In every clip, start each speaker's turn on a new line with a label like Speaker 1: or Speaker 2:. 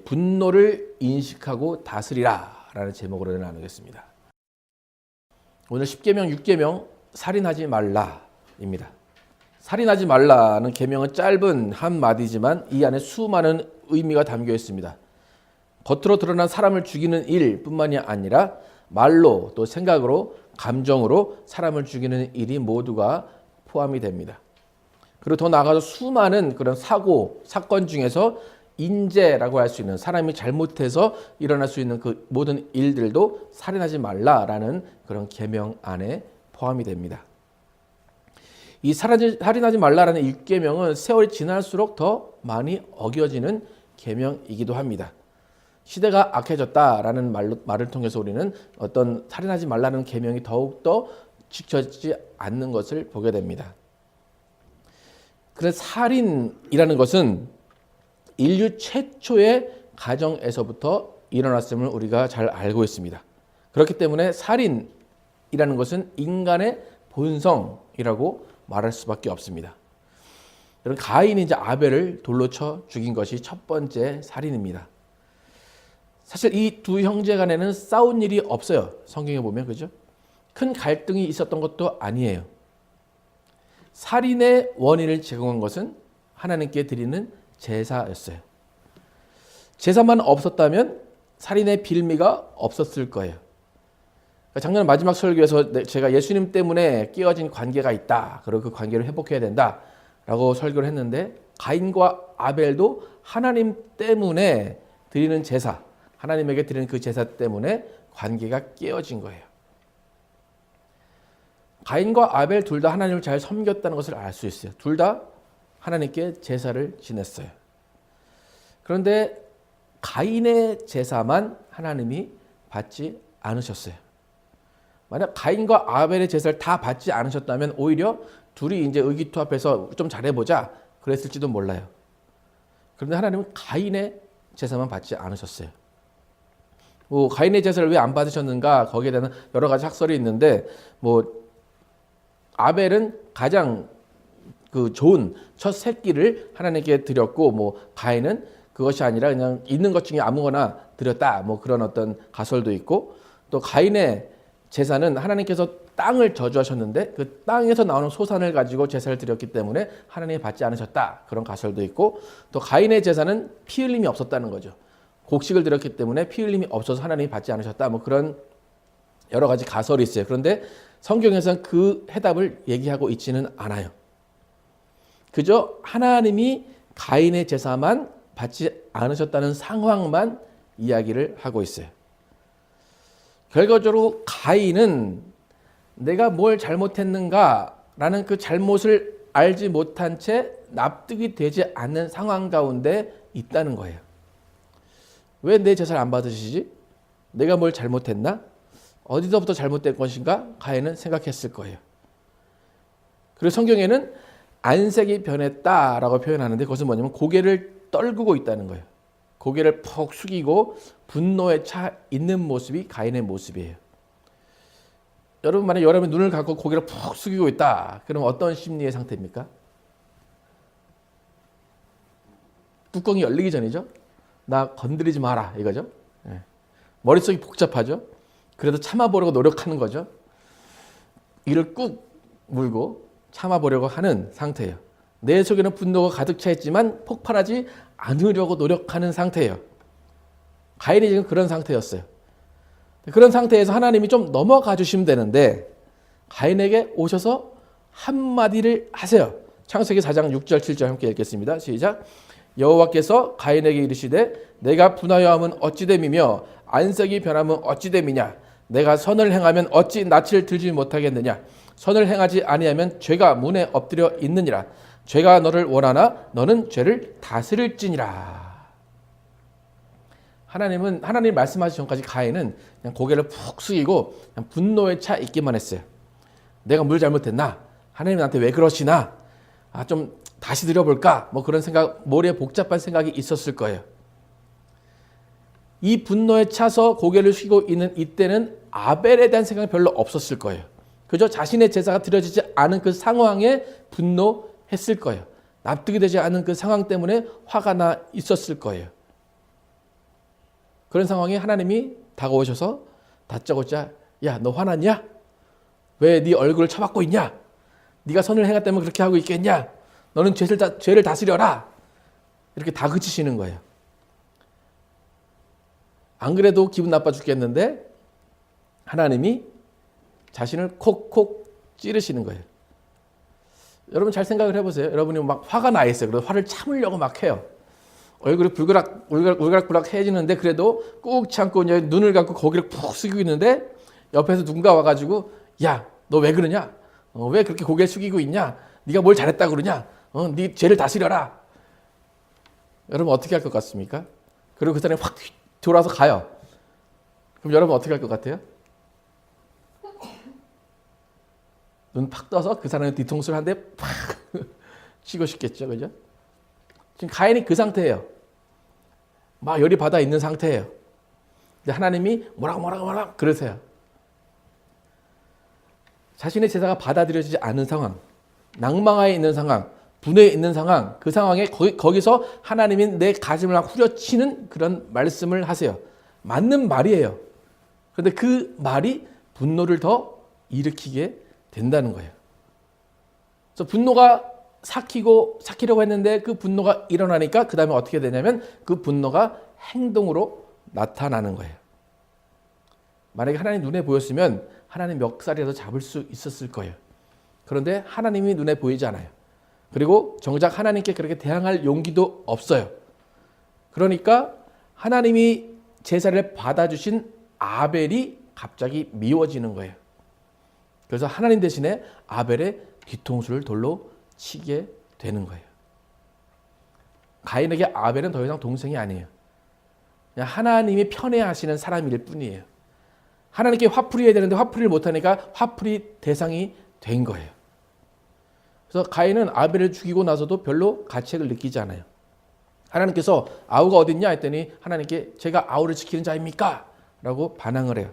Speaker 1: 분노를 인식하고 다스리라 라는 제목으로 나누겠습니다. 오늘 10계명 6계명 살인하지 말라입니다. 살인하지 말라는 계명은 짧은 한마디지만 이 안에 수많은 의미가 담겨 있습니다. 겉으로 드러난 사람을 죽이는 일뿐만이 아니라 말로 또 생각으로 감정으로 사람을 죽이는 일이 모두가 포함이 됩니다. 그리고 더 나아가서 수많은 그런 사고, 사건 중에서 인재라고 할 수 있는 사람이 잘못해서 일어날 수 있는 그 모든 일들도 살인하지 말라라는 그런 계명 안에 포함이 됩니다. 이 살인하지 말라라는 6계명은 세월이 지날수록 더 많이 어겨지는 계명이기도 합니다. 시대가 악해졌다라는 말을 통해서 우리는 어떤 살인하지 말라는 계명이 더욱더 지켜지지 않는 것을 보게 됩니다. 그래서 살인이라는 것은 인류 최초의 가정에서부터 일어났음을 우리가 잘 알고 있습니다. 그렇기 때문에 살인이라는 것은 인간의 본성이라고 말할 수밖에 없습니다. 여러분, 가인이 이제 아벨을 돌로 쳐 죽인 것이 첫 번째 살인입니다. 사실 이 두 형제 간에는 싸운 일이 없어요. 성경에 보면, 그죠? 큰 갈등이 있었던 것도 아니에요. 살인의 원인을 제공한 것은 하나님께 드리는 제사였어요. 제사만 없었다면 살인의 빌미가 없었을 거예요. 작년 마지막 설교에서 제가 예수님 때문에 깨어진 관계가 있다, 그리고 그 관계를 회복해야 된다라고 설교를 했는데, 가인과 아벨도 하나님 때문에 드리는 제사, 하나님에게 드리는 그 제사 때문에 관계가 깨어진 거예요. 가인과 아벨 둘 다 하나님을 잘 섬겼다는 것을 알 수 있어요. 둘 다 하나님께 제사를 지냈어요. 그런데 가인의 제사만 하나님이 받지 않으셨어요. 만약 가인과 아벨의 제사를 다 받지 않으셨다면 오히려 둘이 이제 의기투합해서 좀 잘해보자 그랬을지도 몰라요. 그런데 하나님은 가인의 제사만 받지 않으셨어요. 가인의 제사를 왜 안 받으셨는가, 거기에 대한 여러 가지 학설이 있는데, 아벨은 가장 좋은 첫 새끼를 하나님께 드렸고, 가인은 그것이 아니라 그냥 있는 것 중에 아무거나 드렸다, 그런 어떤 가설도 있고, 또 가인의 제사는 하나님께서 땅을 저주하셨는데 그 땅에서 나오는 소산을 가지고 제사를 드렸기 때문에 하나님이 받지 않으셨다, 그런 가설도 있고, 또 가인의 제사는 피 흘림이 없었다는 거죠. 곡식을 드렸기 때문에 피 흘림이 없어서 하나님이 받지 않으셨다, 그런 여러 가지 가설이 있어요. 그런데 성경에서는 그 해답을 얘기하고 있지는 않아요. 그저 하나님이 가인의 제사만 받지 않으셨다는 상황만 이야기를 하고 있어요. 결과적으로 가인은 내가 뭘 잘못했는가라는 그 잘못을 알지 못한 채 납득이 되지 않는 상황 가운데 있다는 거예요. 왜 내 제사를 안 받으시지? 내가 뭘 잘못했나? 어디서부터 잘못된 것인가? 가인은 생각했을 거예요. 그리고 성경에는 안색이 변했다라고 표현하는데, 그것은 뭐냐면 고개를 떨구고 있다는 거예요. 고개를 푹 숙이고 분노에 차 있는 모습이 가인의 모습이에요. 여러분, 만약 여러분이 눈을 감고 고개를 푹 숙이고 있다, 그럼 어떤 심리의 상태입니까? 뚜껑이 열리기 전이죠. 나 건드리지 마라, 이거죠. 머릿속이 복잡하죠. 그래도 참아보려고 노력하는 거죠. 이를 꾹 물고 참아보려고 하는 상태예요. 내 속에는 분노가 가득 차 있지만 폭발하지 않으려고 노력하는 상태예요. 가인이 지금 그런 상태였어요. 그런 상태에서 하나님이 좀 넘어가 주시면 되는데, 가인에게 오셔서 한마디를 하세요. 창세기 4장 6절 7절 함께 읽겠습니다. 시작. 여호와께서 가인에게 이르시되 내가 분하여함은 어찌 됨이며 안색이 변함은 어찌 됨이냐. 내가 선을 행하면 어찌 낯을 들지 못하겠느냐. 선을 행하지 아니하면 죄가 문에 엎드려 있느니라. 죄가 너를 원하나 너는 죄를 다스릴지니라. 하나님 말씀하시기 전까지 가인은 그냥 고개를 푹 숙이고 그냥 분노에 차 있기만 했어요. 내가 뭘 잘못했나? 하나님 나한테 왜 그러시나? 좀 다시 드려볼까? 그런 생각, 머리에 복잡한 생각이 있었을 거예요. 이 분노에 차서 고개를 숙이고 있는 이때는 아벨에 대한 생각이 별로 없었을 거예요. 그저 자신의 제사가 드려지지 않은 그 상황에 분노했을 거예요. 납득이 되지 않은 그 상황 때문에 화가 나 있었을 거예요. 그런 상황에 하나님이 다가오셔서 다짜고짜 야, 너 화났냐? 왜 네 얼굴을 쳐박고 있냐? 네가 선을 행했다면 그렇게 하고 있겠냐? 너는 죄를 다스려라. 이렇게 다그치시는 거예요. 안 그래도 기분 나빠 죽겠는데 하나님이 자신을 콕콕 찌르시는 거예요. 여러분 잘 생각을 해보세요. 여러분이 막 화가 나 있어요. 그래서 화를 참으려고 막 해요. 얼굴이 울그락불락 해지는데 그래도 꾹 참고 이제 눈을 감고 고개를 푹 숙이고 있는데 옆에서 누군가 와가지고 야, 너 왜 그러냐? 왜 그렇게 고개 숙이고 있냐? 네가 뭘 잘했다고 그러냐? 네 죄를 다스려라. 여러분 어떻게 할 것 같습니까? 그리고 그 사람이 확 돌아서 가요. 그럼 여러분 어떻게 할 것 같아요? 눈 팍 떠서 그 사람의 뒤통수를 한 대 팍 치고 싶겠죠. 그죠? 지금 가인이 그 상태예요. 막 열이 받아 있는 상태예요. 근데 하나님이 뭐라고 그러세요. 자신의 제사가 받아들여지지 않은 상황, 낭망하에 있는 상황, 분해에 있는 상황, 그 상황에 거기서 하나님이 내 가슴을 후려치는 그런 말씀을 하세요. 맞는 말이에요. 그런데 그 말이 분노를 더 일으키게 된다는 거예요. 그래서 분노가 삭히려고 했는데 그 분노가 일어나니까 그 다음에 어떻게 되냐면 그 분노가 행동으로 나타나는 거예요. 만약에 하나님 눈에 보였으면 하나님 멱살이라도 잡을 수 있었을 거예요. 그런데 하나님이 눈에 보이지 않아요. 그리고 정작 하나님께 그렇게 대항할 용기도 없어요. 그러니까 하나님이 제사를 받아주신 아벨이 갑자기 미워지는 거예요. 그래서 하나님 대신에 아벨의 뒤통수를 돌로 치게 되는 거예요. 가인에게 아벨은 더 이상 동생이 아니에요. 그냥 하나님이 편애하시는 사람일 뿐이에요. 하나님께 화풀이해야 되는데 화풀이를 못하니까 화풀이 대상이 된 거예요. 그래서 가인은 아벨을 죽이고 나서도 별로 가책을 느끼지 않아요. 하나님께서 아우가 어딨냐 했더니 하나님께 제가 아우를 지키는 자입니까? 라고 반항을 해요.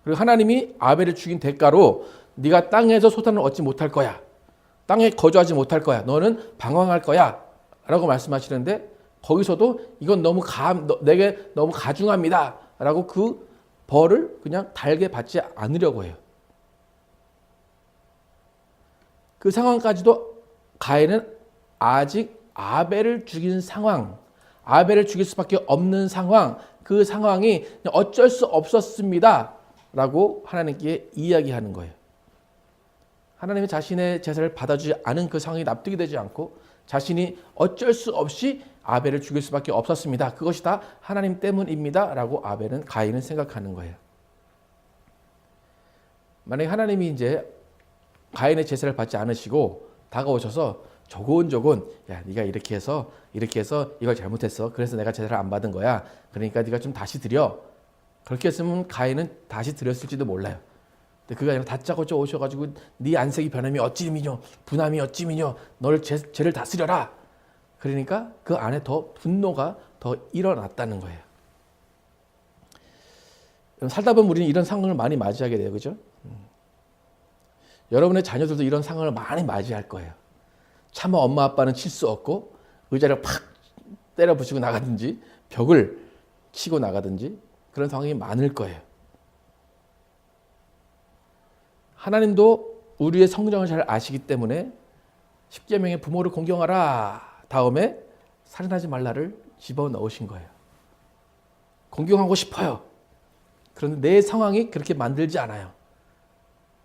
Speaker 1: 그리고 하나님이 아벨을 죽인 대가로 네가 땅에서 소산을 얻지 못할 거야. 땅에 거주하지 못할 거야. 너는 방황할 거야. 라고 말씀하시는데 거기서도 이건 내게 너무 가중합니다. 라고 그 벌을 그냥 달게 받지 않으려고 해요. 그 상황까지도 가인은 아직 아벨을 죽인 상황, 아벨을 죽일 수밖에 없는 상황, 그 상황이 어쩔 수 없었습니다. 라고 하나님께 이야기하는 거예요. 하나님이 자신의 제사를 받아주지 않은 그 상황이 납득이 되지 않고 자신이 어쩔 수 없이 아벨을 죽일 수밖에 없었습니다. 그것이 다 하나님 때문입니다. 라고 가인은 생각하는 거예요. 만약에 하나님이 이제 가인의 제사를 받지 않으시고 다가오셔서 조곤조곤 야, 네가 이렇게 해서 이걸 잘못했어. 그래서 내가 제사를 안 받은 거야. 그러니까 네가 좀 다시 드려. 그렇게 했으면 가인은 다시 드렸을지도 몰라요. 근데 그가 아니라 다짜고짜 오셔가지고 네 안색이 변함이 어찌미뇨 분함이 어찌미뇨 너를 죄를 다스려라. 그러니까 그 안에 더 분노가 더 일어났다는 거예요. 살다 보면 우리는 이런 상황을 많이 맞이하게 돼요. 그죠? 여러분의 자녀들도 이런 상황을 많이 맞이할 거예요. 차마 엄마 아빠는 칠 수 없고 의자를 팍 때려 부수고 나가든지 벽을 치고 나가든지 그런 상황이 많을 거예요. 하나님도 우리의 성정을 잘 아시기 때문에 십계명의 부모를 공경하라 다음에 살인하지 말라를 집어넣으신 거예요. 공경하고 싶어요. 그런데 내 상황이 그렇게 만들지 않아요.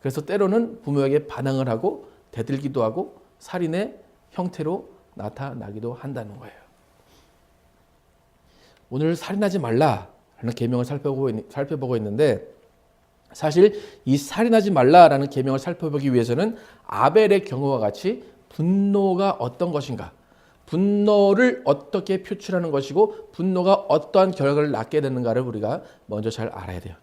Speaker 1: 그래서 때로는 부모에게 반항을 하고 대들기도 하고 살인의 형태로 나타나기도 한다는 거예요. 오늘 살인하지 말라라는 계명을 살펴보고 있는데 사실 이 살인하지 말라라는 계명을 살펴보기 위해서는 아벨의 경우와 같이 분노가 어떤 것인가, 분노를 어떻게 표출하는 것이고 분노가 어떠한 결과를 낳게 되는가를 우리가 먼저 잘 알아야 돼요.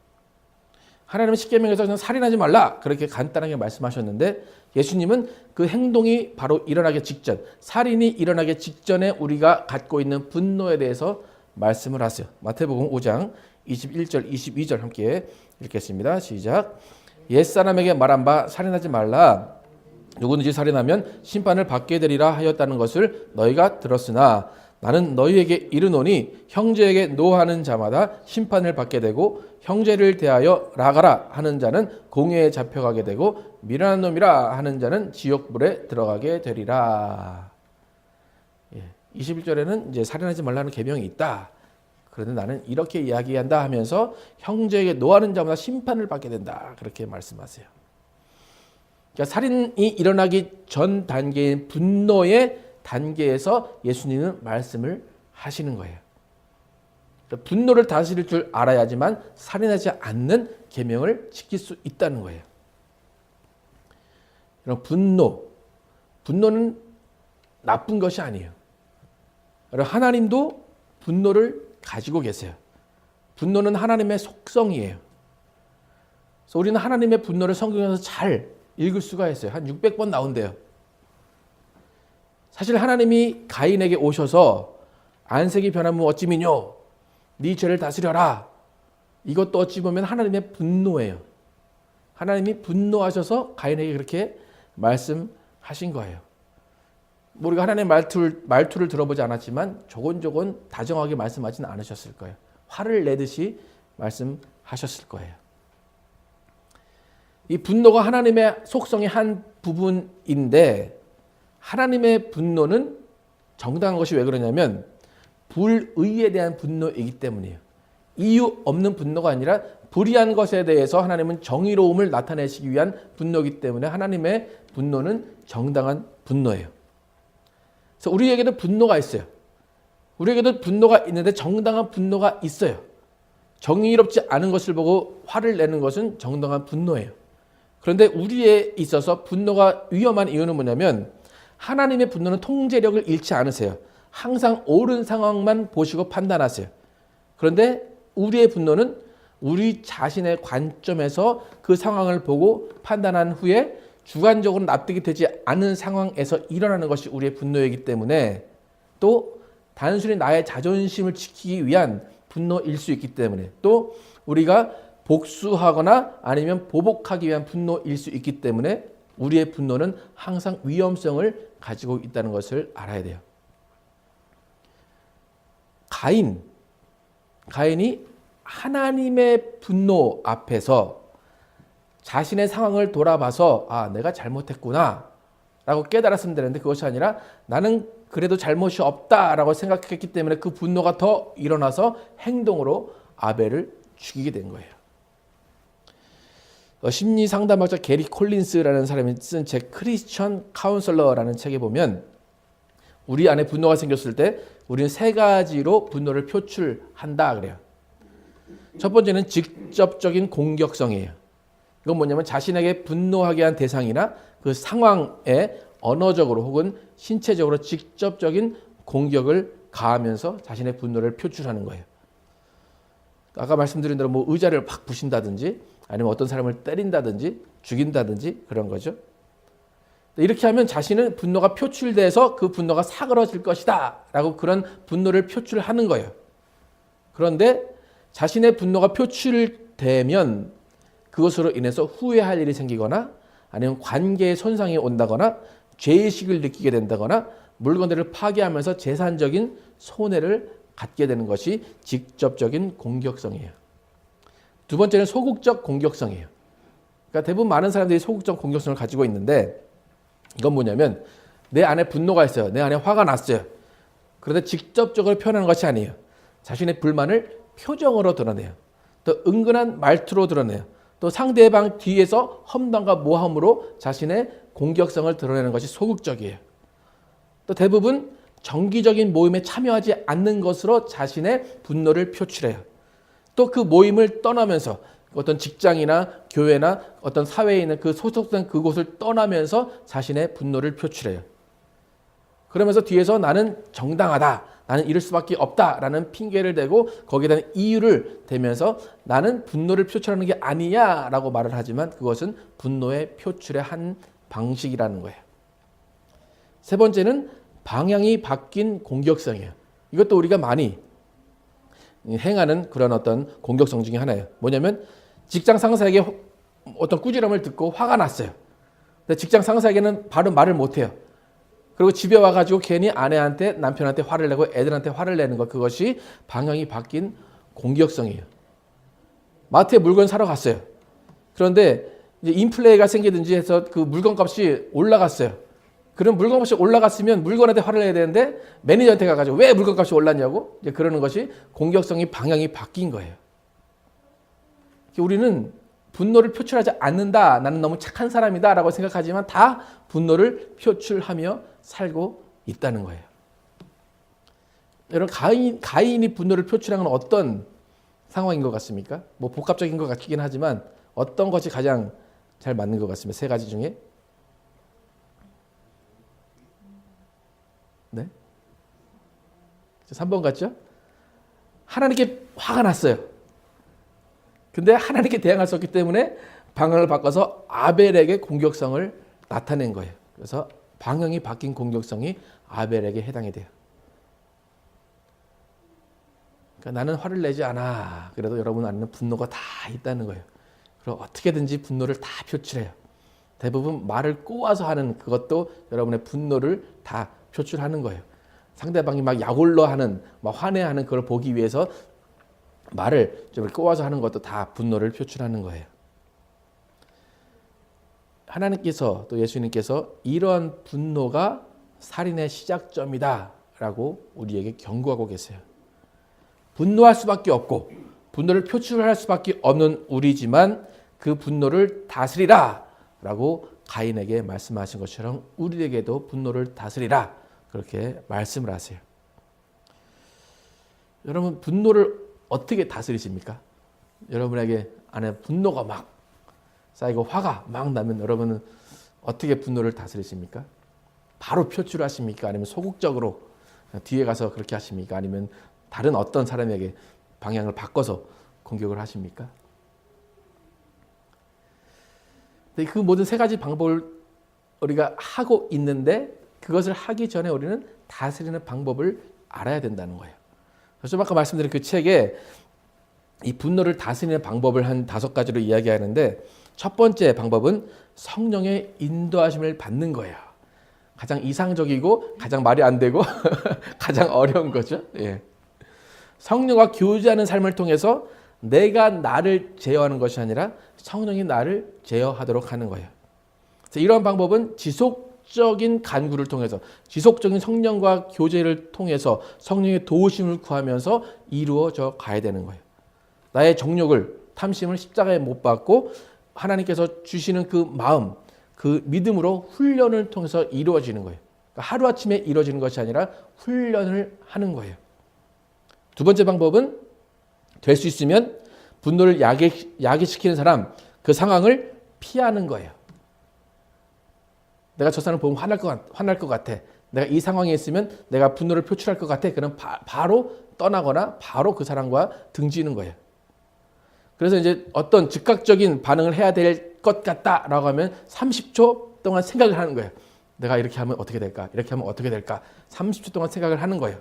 Speaker 1: 하나님은 십계명에서 살인하지 말라 그렇게 간단하게 말씀하셨는데 예수님은 그 행동이 바로 일어나기 직전, 살인이 일어나기 직전에 우리가 갖고 있는 분노에 대해서 말씀을 하세요. 마태복음 5장 21절 22절 함께 읽겠습니다. 시작. 옛사람에게 말한 바 살인하지 말라. 누구든지 살인하면 심판을 받게 되리라 하였다는 것을 너희가 들었으나 나는 너희에게 이르노니 형제에게 노하는 자마다 심판을 받게 되고 형제를 대하여 나가라 하는 자는 공회에 잡혀가게 되고 미련한 놈이라 하는 자는 지옥불에 들어가게 되리라. 21절에는 이제 살인하지 말라는 계명이 있다. 그런데 나는 이렇게 이야기한다 하면서 형제에게 노하는 자마다 심판을 받게 된다. 그렇게 말씀하세요. 그러니까 살인이 일어나기 전 단계인 분노의 단계에서 예수님은 말씀을 하시는 거예요. 분노를 다스릴 줄 알아야지만 살인하지 않는 계명을 지킬 수 있다는 거예요. 분노는 나쁜 것이 아니에요. 하나님도 분노를 가지고 계세요. 분노는 하나님의 속성이에요. 그래서 우리는 하나님의 분노를 성경에서 잘 읽을 수가 있어요. 한 600번 나온대요. 사실 하나님이 가인에게 오셔서 안색이 변하면 어찌미뇨 네 죄를 다스려라. 이것도 어찌 보면 하나님의 분노예요. 하나님이 분노하셔서 가인에게 그렇게 말씀하신 거예요. 우리가 하나님의 말투를 들어보지 않았지만 조곤조곤 다정하게 말씀하지는 않으셨을 거예요. 화를 내듯이 말씀하셨을 거예요. 이 분노가 하나님의 속성의 한 부분인데 하나님의 분노는 정당한 것이 왜 그러냐면 불의에 대한 분노이기 때문이에요. 이유 없는 분노가 아니라 불의한 것에 대해서 하나님은 정의로움을 나타내시기 위한 분노이기 때문에 하나님의 분노는 정당한 분노예요. 그래서 우리에게도 분노가 있어요. 우리에게도 분노가 있는데 정당한 분노가 있어요. 정의롭지 않은 것을 보고 화를 내는 것은 정당한 분노예요. 그런데 우리에 있어서 분노가 위험한 이유는 뭐냐면 하나님의 분노는 통제력을 잃지 않으세요. 항상 옳은 상황만 보시고 판단하세요. 그런데 우리의 분노는 우리 자신의 관점에서 그 상황을 보고 판단한 후에 주관적으로 납득이 되지 않은 상황에서 일어나는 것이 우리의 분노이기 때문에 또 단순히 나의 자존심을 지키기 위한 분노일 수 있기 때문에 또 우리가 복수하거나 아니면 보복하기 위한 분노일 수 있기 때문에 우리의 분노는 항상 위험성을 가지고 있다는 것을 알아야 돼요. 가인이 하나님의 분노 앞에서 자신의 상황을 돌아봐서 내가 잘못했구나 라고 깨달았으면 되는데 그것이 아니라 나는 그래도 잘못이 없다라고 생각했기 때문에 그 분노가 더 일어나서 행동으로 아벨을 죽이게 된 거예요. 심리 상담학자 게리 콜린스라는 사람이 쓴 책 크리스천 카운슬러라는 책에 보면 우리 안에 분노가 생겼을 때 우리는 세 가지로 분노를 표출한다 그래요. 첫 번째는 직접적인 공격성이에요. 이건 뭐냐면 자신에게 분노하게 한 대상이나 그 상황에 언어적으로 혹은 신체적으로 직접적인 공격을 가하면서 자신의 분노를 표출하는 거예요. 아까 말씀드린 대로 뭐 의자를 팍 부신다든지 아니면 어떤 사람을 때린다든지 죽인다든지 그런 거죠. 이렇게 하면 자신은 분노가 표출돼서 그 분노가 사그러질 것이다 라고 그런 분노를 표출하는 거예요. 그런데 자신의 분노가 표출되면 그것으로 인해서 후회할 일이 생기거나 아니면 관계에 손상이 온다거나 죄의식을 느끼게 된다거나 물건들을 파괴하면서 재산적인 손해를 갖게 되는 것이 직접적인 공격성이에요. 두 번째는 소극적 공격성이에요. 그러니까 대부분 많은 사람들이 소극적 공격성을 가지고 있는데 이건 뭐냐면 내 안에 분노가 있어요. 내 안에 화가 났어요. 그런데 직접적으로 표현하는 것이 아니에요. 자신의 불만을 표정으로 드러내요. 또 은근한 말투로 드러내요. 또 상대방 뒤에서 험담과 모함으로 자신의 공격성을 드러내는 것이 소극적이에요. 또 대부분 정기적인 모임에 참여하지 않는 것으로 자신의 분노를 표출해요. 또 그 모임을 떠나면서 어떤 직장이나 교회나 어떤 사회에 있는 그 소속된 그곳을 떠나면서 자신의 분노를 표출해요. 그러면서 뒤에서 나는 정당하다, 나는 이럴 수밖에 없다라는 핑계를 대고 거기에 대한 이유를 대면서 나는 분노를 표출하는 게 아니야 라고 말을 하지만 그것은 분노의 표출의 한 방식이라는 거예요. 세 번째는 방향이 바뀐 공격성이에요. 이것도 우리가 많이 행하는 그런 어떤 공격성 중에 하나예요. 뭐냐면 직장 상사에게 어떤 꾸지람을 듣고 화가 났어요. 근데 직장 상사에게는 바로 말을 못해요. 그리고 집에 와가지고 괜히 아내한테 남편한테 화를 내고 애들한테 화를 내는 것, 그것이 방향이 바뀐 공격성이에요. 마트에 물건 사러 갔어요. 그런데 이제 인플레이가 생기든지 해서 그 물건값이 올라갔어요. 그럼 물건값이 올라갔으면 물건한테 화를 내야 되는데 매니저한테 가가지고 왜 물건값이 올랐냐고 이제 그러는 것이 공격성이 방향이 바뀐 거예요. 우리는 분노를 표출하지 않는다. 나는 너무 착한 사람이다. 라고 생각하지만 다 분노를 표출하며 살고 있다는 거예요. 여러분, 가인이 분노를 표출한 건 어떤 상황인 것 같습니까? 뭐 복합적인 것 같긴 하지만 어떤 것이 가장 잘 맞는 것 같습니다. 세 가지 중에. 네? 3번 같죠? 하나님께 화가 났어요. 근데 하나님께 대항할 수 없기 때문에 방향을 바꿔서 아벨에게 공격성을 나타낸 거예요. 그래서 방향이 바뀐 공격성이 아벨에게 해당이 돼요. 그러니까 나는 화를 내지 않아. 그래도 여러분 안에는 분노가 다 있다는 거예요. 그리고 어떻게든지 분노를 다 표출해요. 대부분 말을 꼬아서 하는 그것도 여러분의 분노를 다 표출하는 거예요. 상대방이 막 약올러 하는, 막 화내하는 그걸 보기 위해서 말을 좀 꼬아서 하는 것도 다 분노를 표출하는 거예요. 하나님께서 또 예수님께서 이러한 분노가 살인의 시작점이다 라고 우리에게 경고하고 계세요. 분노할 수밖에 없고 분노를 표출할 수밖에 없는 우리지만 그 분노를 다스리라 라고 가인에게 말씀하신 것처럼 우리에게도 분노를 다스리라 그렇게 말씀을 하세요. 여러분, 분노를 어떻게 다스리십니까? 여러분에게 안에 분노가 막 쌓이고 화가 막 나면 여러분은 어떻게 분노를 다스리십니까? 바로 표출하십니까? 아니면 소극적으로 뒤에 가서 그렇게 하십니까? 아니면 다른 어떤 사람에게 방향을 바꿔서 공격을 하십니까? 그 모든 세 가지 방법을 우리가 하고 있는데 그것을 하기 전에 우리는 다스리는 방법을 알아야 된다는 거예요. 그래서 좀 아까 말씀드린 그 책에 이 분노를 다스리는 방법을 한 5가지로 이야기하는데 첫 번째 방법은 성령의 인도하심을 받는 거예요. 가장 이상적이고 가장 말이 안 되고 가장 어려운 거죠. 예. 성령과 교제하는 삶을 통해서 내가 나를 제어하는 것이 아니라 성령이 나를 제어하도록 하는 거예요. 그래서 이런 방법은 지속적인 간구를 통해서 지속적인 성령과 교제를 통해서 성령의 도우심을 구하면서 이루어져 가야 되는 거예요. 나의 정욕을 탐심을 십자가에 못 박고 하나님께서 주시는 그 마음, 그 믿음으로 훈련을 통해서 이루어지는 거예요. 그러니까 하루아침에 이루어지는 것이 아니라 훈련을 하는 거예요. 두 번째 방법은 될 수 있으면 분노를 야기시키는 사람, 그 상황을 피하는 거예요. 내가 저 사람 보면 화날 것 같아. 내가 이 상황에 있으면 내가 분노를 표출할 것 같아. 그럼 바로 떠나거나 바로 그 사람과 등지는 거예요. 그래서 이제 어떤 즉각적인 반응을 해야 될 것 같다라고 하면 30초 동안 생각을 하는 거예요. 내가 이렇게 하면 어떻게 될까? 이렇게 하면 어떻게 될까? 30초 동안 생각을 하는 거예요.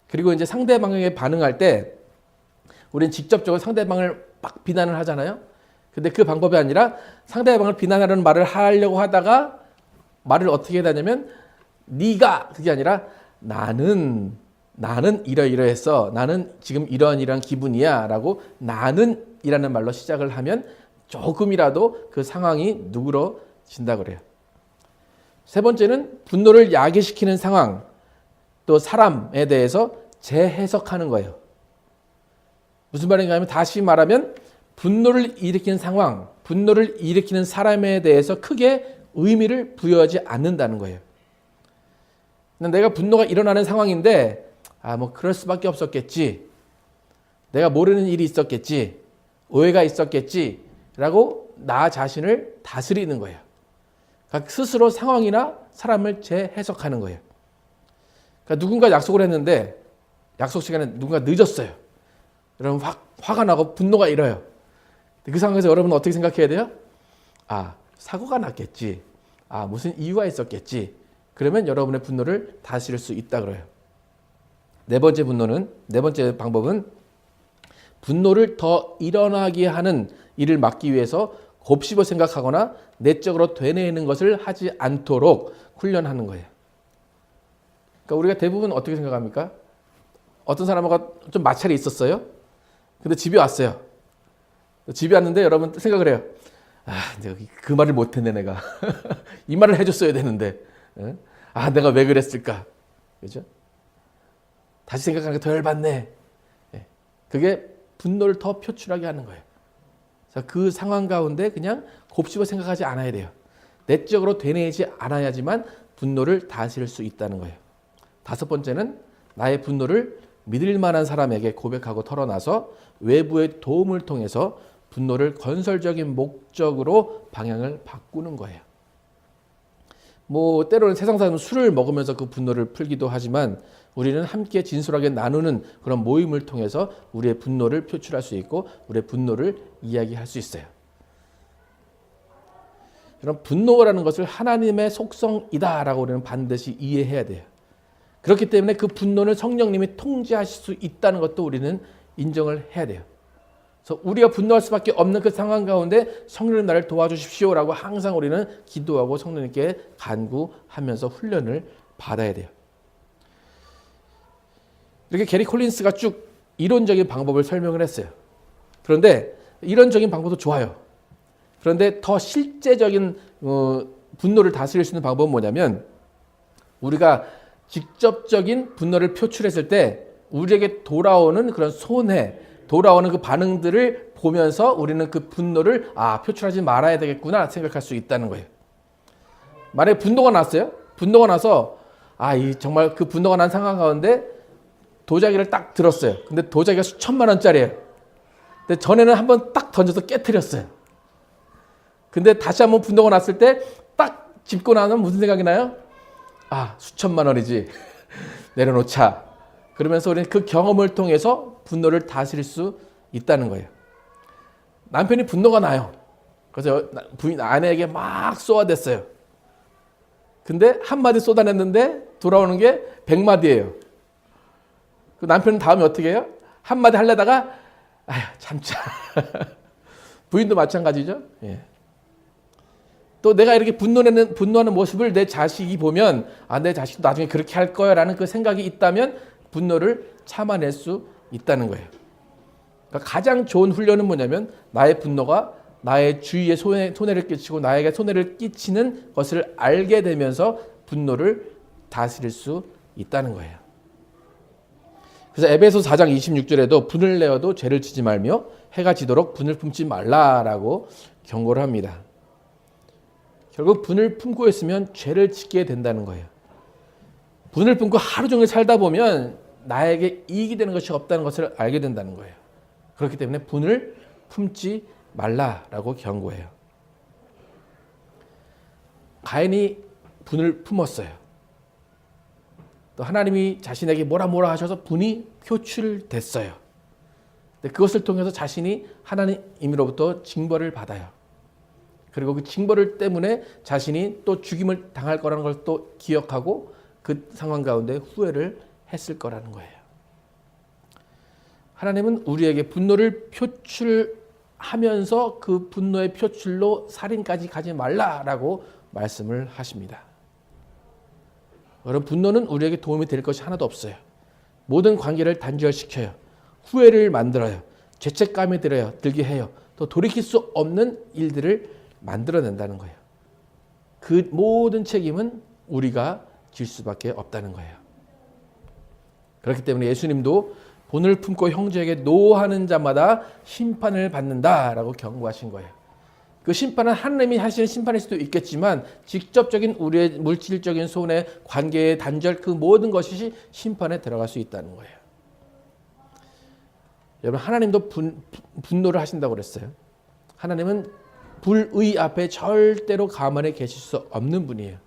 Speaker 1: 그리고 이제 상대방에게 반응할 때 우리는 직접적으로 상대방을 막 비난을 하잖아요. 근데 그 방법이 아니라 상대방을 비난하려는 말을 하려고 하다가 말을 어떻게 해야 되냐면 네가 그게 아니라 나는 이러이러해서 나는 지금 이러한 기분이야 라고 나는 이라는 말로 시작을 하면 조금이라도 그 상황이 누그러진다 그래요. 세 번째는 분노를 야기시키는 상황 또 사람에 대해서 재해석하는 거예요. 무슨 말인가 하면 다시 말하면 분노를 일으키는 상황, 분노를 일으키는 사람에 대해서 크게 의미를 부여하지 않는다는 거예요. 내가 분노가 일어나는 상황인데 뭐 그럴 수밖에 없었겠지. 내가 모르는 일이 있었겠지. 오해가 있었겠지. 라고 나 자신을 다스리는 거예요. 그러니까 스스로 상황이나 사람을 재해석하는 거예요. 그러니까 누군가 약속을 했는데 약속 시간에 누군가 늦었어요. 여러분 화가 나고 분노가 일어요. 그 상황에서 여러분은 어떻게 생각해야 돼요? 사고가 났겠지. 무슨 이유가 있었겠지. 그러면 여러분의 분노를 다스릴 수 있다 그래요. 네 번째 방법은 분노를 더 일어나게 하는 일을 막기 위해서 곱씹어 생각하거나 내적으로 되뇌이는 것을 하지 않도록 훈련하는 거예요. 그러니까 우리가 대부분 어떻게 생각합니까? 어떤 사람하고 좀 마찰이 있었어요. 근데 집에 왔어요. 집에 왔는데 여러분 생각을 해요. 내가 그 말을 못했네 내가. 이 말을 해줬어야 되는데. 내가 왜 그랬을까? 그죠? 다시 생각하니까 더 열받네. 그게 분노를 더 표출하게 하는 거예요. 그 상황 가운데 그냥 곱씹어 생각하지 않아야 돼요. 내적으로 되뇌이지 않아야지만 분노를 다스릴 수 있다는 거예요. 다섯 번째는 나의 분노를 믿을 만한 사람에게 고백하고 털어놔서 외부의 도움을 통해서 분노를 건설적인 목적으로 방향을 바꾸는 거예요. 때로는 세상 사람은 술을 먹으면서 그 분노를 풀기도 하지만 우리는 함께 진솔하게 나누는 그런 모임을 통해서 우리의 분노를 표출할 수 있고 우리의 분노를 이야기할 수 있어요. 그럼 분노라는 것을 하나님의 속성이다라고 우리는 반드시 이해해야 돼요. 그렇기 때문에 그 분노는 성령님이 통제하실 수 있다는 것도 우리는 인정을 해야 돼요. 그래서 우리가 분노할 수밖에 없는 그 상황 가운데 성령님 나를 도와주십시오라고 항상 우리는 기도하고 성령님께 간구하면서 훈련을 받아야 돼요. 이렇게 게리 콜린스가 쭉 이론적인 방법을 설명을 했어요. 그런데 이론적인 방법도 좋아요. 그런데 더 실제적인 분노를 다스릴 수 있는 방법은 뭐냐면 우리가 직접적인 분노를 표출했을 때 우리에게 돌아오는 그런 손해, 돌아오는 그 반응들을 보면서 우리는 그 분노를 표출하지 말아야 되겠구나 생각할 수 있다는 거예요. 만약에 분노가 났어요. 분노가 나서 정말 그 분노가 난 상황 가운데 도자기를 딱 들었어요. 근데 도자기가 수천만 원짜리예요. 근데 전에는 한번 딱 던져서 깨트렸어요. 근데 다시 한번 분노가 났을 때 딱 짚고 나면 무슨 생각이 나요? 수천만 원이지. 내려놓자. 그러면서 우리는 그 경험을 통해서 분노를 다스릴 수 있다는 거예요. 남편이 분노가 나요. 그래서 부인 아내에게 막 쏘아댔어요. 근데 한마디 쏟아냈는데 돌아오는 게 100마디예요. 그 남편은 다음에 어떻게 해요? 한마디 하려다가 참자. 부인도 마찬가지죠. 예. 또 내가 이렇게 분노하는 모습을 내 자식이 보면 내 자식도 나중에 그렇게 할 거야 라는 그 생각이 있다면 분노를 참아낼 수 있다는 거예요. 그러니까 가장 좋은 훈련은 뭐냐면 나의 분노가 나의 주위에 손해를 끼치고 나에게 손해를 끼치는 것을 알게 되면서 분노를 다스릴 수 있다는 거예요. 그래서 에베소 4장 26절에도 분을 내어도 죄를 지지 말며 해가 지도록 분을 품지 말라라고 경고를 합니다. 결국 분을 품고 있으면 죄를 짓게 된다는 거예요. 분을 품고 하루 종일 살다 보면 나에게 이익이 되는 것이 없다는 것을 알게 된다는 거예요. 그렇기 때문에 분을 품지 말라라고 경고해요. 가인이 분을 품었어요. 또 하나님이 자신에게 뭐라 하셔서 분이 표출됐어요. 근데 그것을 통해서 자신이 하나님으로부터 징벌을 받아요. 그리고 그 징벌을 때문에 자신이 또 죽임을 당할 거라는 걸 또 기억하고 그 상황 가운데 후회를 했을 거라는 거예요. 하나님은 우리에게 분노를 표출하면서 그 분노의 표출로 살인까지 가지 말라라고 말씀을 하십니다. 여러분, 분노는 우리에게 도움이 될 것이 하나도 없어요. 모든 관계를 단절시켜요. 후회를 만들어요. 죄책감이 들게 해요. 또 돌이킬 수 없는 일들을 만들어낸다는 거예요. 그 모든 책임은 우리가 질 수밖에 없다는 거예요. 그렇기 때문에 예수님도 본을 품고 형제에게 노하는 자마다 심판을 받는다라고 경고하신 거예요. 그 심판은 하나님이 하시는 심판일 수도 있겠지만 직접적인 우리의 물질적인 손해, 관계의 단절 그 모든 것이 심판에 들어갈 수 있다는 거예요. 여러분, 하나님도 분노를 하신다고 그랬어요. 하나님은 불의 앞에 절대로 가만히 계실 수 없는 분이에요.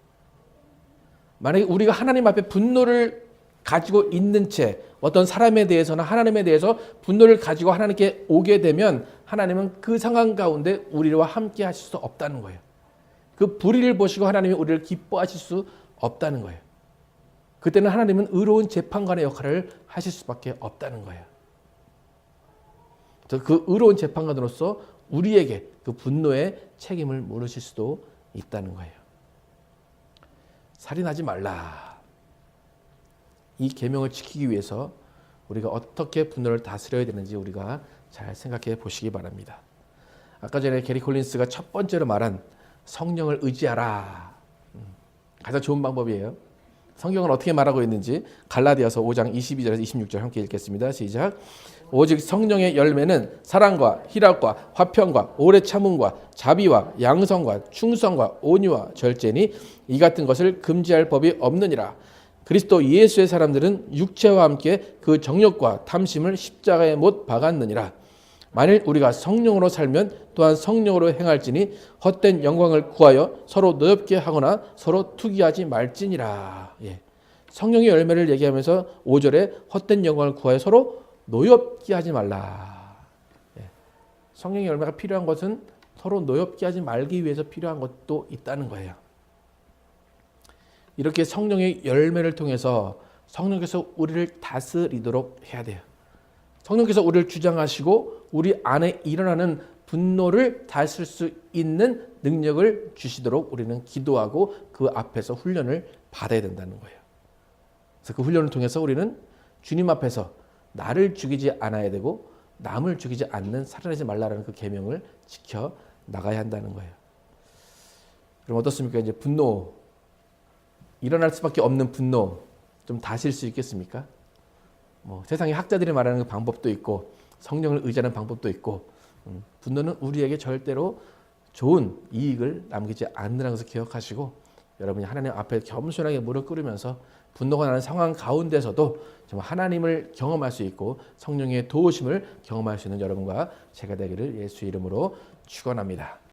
Speaker 1: 만약에 우리가 하나님 앞에 분노를 가지고 있는 채 어떤 사람에 대해서나 하나님에 대해서 분노를 가지고 하나님께 오게 되면 하나님은 그 상황 가운데 우리와 함께 하실 수 없다는 거예요. 그 불의를 보시고 하나님이 우리를 기뻐하실 수 없다는 거예요. 그때는 하나님은 의로운 재판관의 역할을 하실 수밖에 없다는 거예요. 그 의로운 재판관으로서 우리에게 그 분노의 책임을 물으실 수도 있다는 거예요. 살인하지 말라. 이 계명을 지키기 위해서 우리가 어떻게 분노를 다스려야 되는지 우리가 잘 생각해 보시기 바랍니다. 아까 전에 게리 콜린스가 첫 번째로 말한 성령을 의지하라. 가장 좋은 방법이에요. 성경은 어떻게 말하고 있는지 갈라디아서 5장 22절에서 26절 함께 읽겠습니다. 시작. 오직 성령의 열매는 사랑과 희락과 화평과 오래 참음과 자비와 양성과 충성과 온유와 절제니 이 같은 것을 금지할 법이 없느니라. 그리스도 예수의 사람들은 육체와 함께 그 정욕과 탐심을 십자가에 못 박았느니라. 만일 우리가 성령으로 살면 또한 성령으로 행할지니 헛된 영광을 구하여 서로 노엽게 하거나 서로 투기하지 말지니라. 예. 성령의 열매를 얘기하면서 5절에 헛된 영광을 구하여 서로 노엽게 하지 말라. 예. 성령의 열매가 필요한 것은 서로 노엽게 하지 말기 위해서 필요한 것도 있다는 거예요. 이렇게 성령의 열매를 통해서 성령께서 우리를 다스리도록 해야 돼요. 성령께서 우리를 주장하시고 우리 안에 일어나는 분노를 다스릴 수 있는 능력을 주시도록 우리는 기도하고 그 앞에서 훈련을 받아야 된다는 거예요. 그래서 그 훈련을 통해서 우리는 주님 앞에서 나를 죽이지 않아야 되고 남을 죽이지 않는 살아내지 말라라는 그 계명을 지켜 나가야 한다는 거예요. 그럼 어떻습니까? 이제 분노, 일어날 수밖에 없는 분노 좀 다스릴 수 있겠습니까? 세상의 학자들이 말하는 그 방법도 있고 성령을 의지하는 방법도 있고 분노는 우리에게 절대로 좋은 이익을 남기지 않는다는 것을 기억하시고 여러분이 하나님 앞에 겸손하게 무릎 꿇으면서 분노가 나는 상황 가운데서도 정말 하나님을 경험할 수 있고 성령의 도우심을 경험할 수 있는 여러분과 제가 되기를 예수 이름으로 축원합니다.